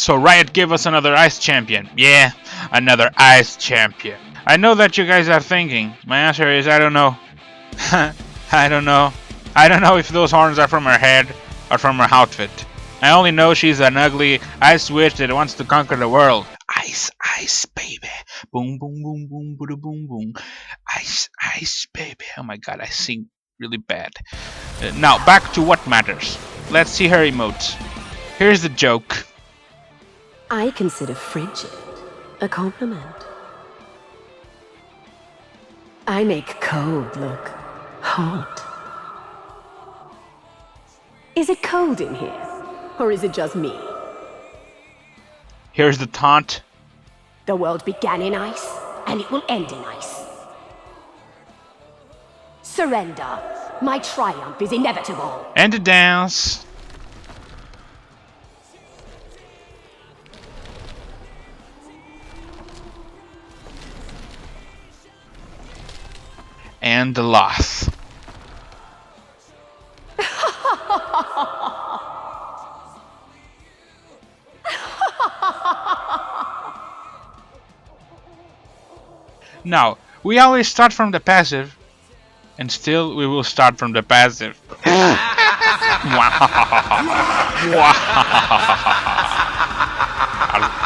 So Riot gave us another Ice Champion. Yeah, another Ice Champion. I know that you guys are thinking. My answer is I don't know. I don't know. I don't know if those horns are from her head or from her outfit. I only know she's an ugly ice witch that wants to conquer the world. Ice, ice, baby. Boom, boom, boom, boom, boom, boom, boom. Ice, ice, baby. Oh my god, I sing really bad. Now, back to what matters. Let's see her emotes. Here's the joke. I consider frigid a compliment. I make cold look hot. Is it cold in here? Or is it just me? Here's the taunt. The world began in ice, and it will end in ice. Surrender. My triumph is inevitable. And the dance. And the loss. Now, we always start from the passive, and still we will start from the passive.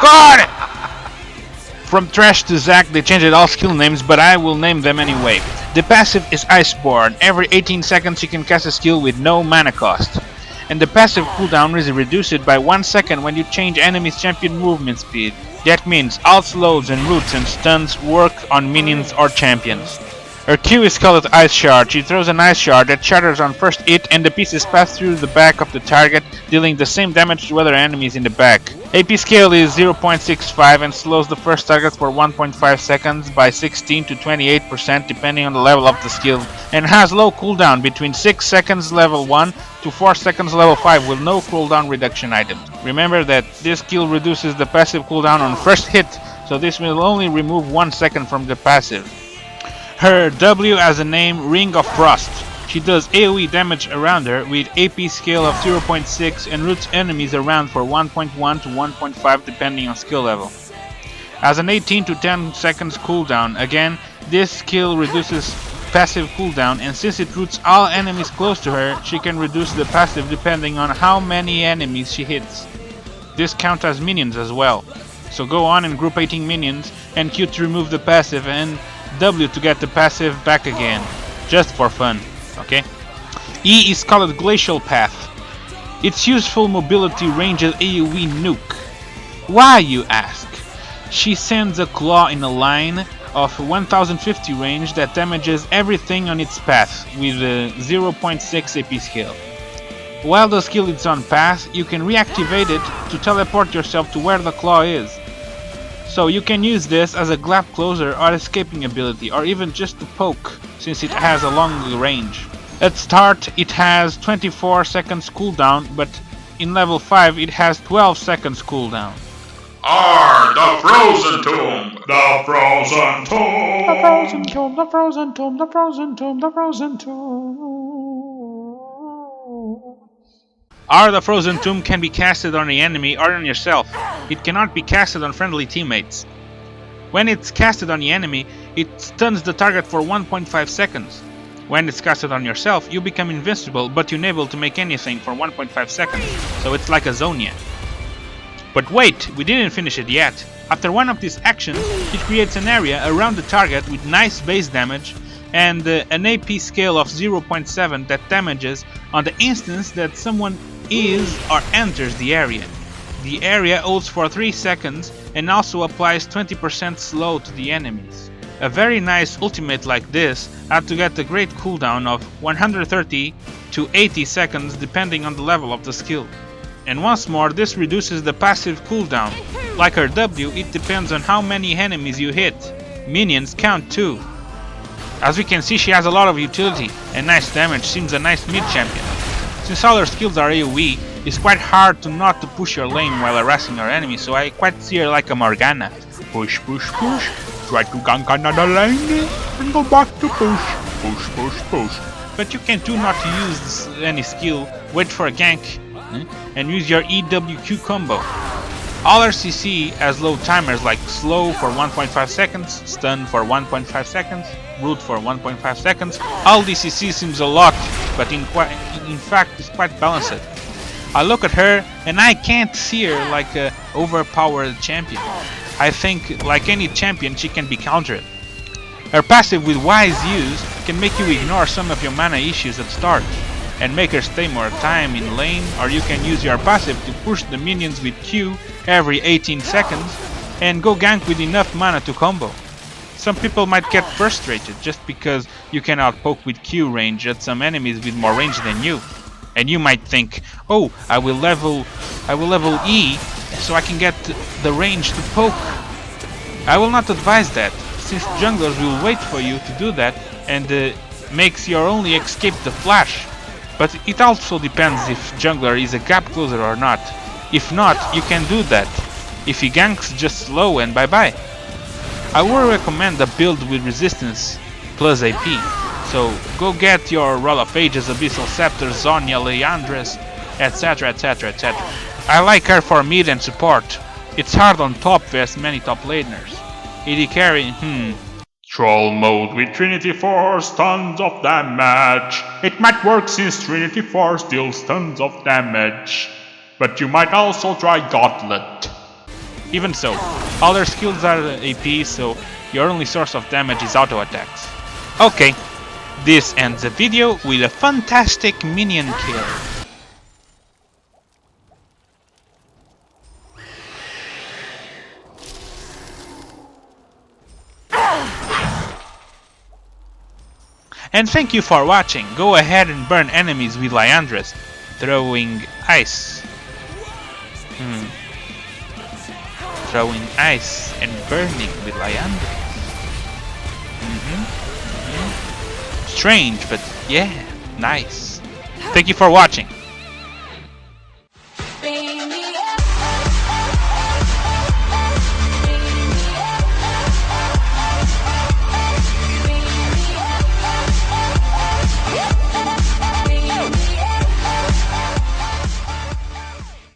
Got it! From Trash to Zack, they changed all skill names, but I will name them anyway. The passive is Iceborne. Every 18 seconds you can cast a skill with no mana cost. And the passive cooldown is reduced by 1 second when you change enemy's champion movement speed. That means all slows and roots and stuns work on minions or champions. Her Q is called Ice Shard. She throws an ice shard that shatters on first hit and the pieces pass through the back of the target, dealing the same damage to other enemies in the back. AP scale is 0.65 and slows the first target for 1.5 seconds by 16 to 28% depending on the level of the skill, and has low cooldown between 6 seconds level 1 to 4 seconds level 5 with no cooldown reduction items. Remember that this skill reduces the passive cooldown on first hit, so this will only remove 1 second from the passive. Her W has a name Ring of Frost. She does AoE damage around her with AP scale of 0.6 and roots enemies around for 1.1 to 1.5 depending on skill level. Has an 18 to 10 seconds cooldown. Again, this skill reduces passive cooldown, and since it roots all enemies close to her, she can reduce the passive depending on how many enemies she hits. This counts as minions as well. So go on and group 18 minions and Q to remove the passive and W to get the passive back again, just for fun, okay? E is called Glacial Path. Its useful mobility ranges AoE nuke. Why, you ask? She sends a claw in a line of 1050 range that damages everything on its path with a 0.6 AP scale. While the skill is on path, you can reactivate it to teleport yourself to where the claw is. So you can use this as a glap closer or escaping ability, or even just to poke, since it has a long range. At start it has 24 seconds cooldown, but in level 5 it has 12 seconds cooldown. R, the Frozen Tomb! The Frozen Tomb! The Frozen Tomb, the Frozen Tomb, the Frozen Tomb, the Frozen Tomb. R, the Frozen Tomb, can be casted on the enemy or on yourself. It cannot be casted on friendly teammates. When it's casted on the enemy, it stuns the target for 1.5 seconds. When it's casted on yourself, you become invincible but unable to make anything for 1.5 seconds, so it's like a Zonia. But wait, we didn't finish it yet. After one of these actions, it creates an area around the target with nice base damage and an AP scale of 0.7 that damages on the instance that someone is or enters the area. The area holds for 3 seconds and also applies 20% slow to the enemies. A very nice ultimate like this had to get a great cooldown of 130 to 80 seconds depending on the level of the skill. And once more, this reduces the passive cooldown. Like her W, it depends on how many enemies you hit. Minions count too. As we can see, she has a lot of utility and nice damage, seems a nice mid champion. Since all her skills are AoE, it's quite hard to not to push her lane while harassing her enemy, so I quite see her like a Morgana. Push, push, push, try to gank another lane, and go back to push. Push, push, push. But you can do not to use any skill, wait for a gank, and use your EWQ combo. All her CC has low timers like slow for 1.5 seconds, stun for 1.5 seconds, root for 1.5 seconds. All DCC seems a lot, but in fact it's quite balanced. I look at her and I can't see her like a overpowered champion. I think like any champion she can be countered. Her passive with wise use can make you ignore some of your mana issues at start and make her stay more time in lane, or you can use your passive to push the minions with Q every 18 seconds and go gank with enough mana to combo. Some people might get frustrated just because you cannot poke with Q range at some enemies with more range than you. And you might think, oh, I will level E so I can get the range to poke. I will not advise that, since junglers will wait for you to do that and makes your only escape the flash. But it also depends if jungler is a gap closer or not. If not, you can do that. If he ganks, just slow and bye bye. I would recommend a build with resistance plus AP. So go get your Roll of Ages, Abyssal Scepter, Zonya, Lissandra, etc, etc, etc. I like her for mid and support. It's hard on top vs many top laners. AD carry, Troll mode with Trinity Force, tons of damage. It might work since Trinity Force deals tons of damage. But you might also try Gauntlet. Even so, all their skills are AP, so your only source of damage is auto attacks. Okay, this ends the video with a fantastic minion kill. And thank you for watching. Go ahead and burn enemies with Lissandra, throwing ice. Throwing ice and burning with Lissandra. Strange, but yeah, nice. Thank you for watching.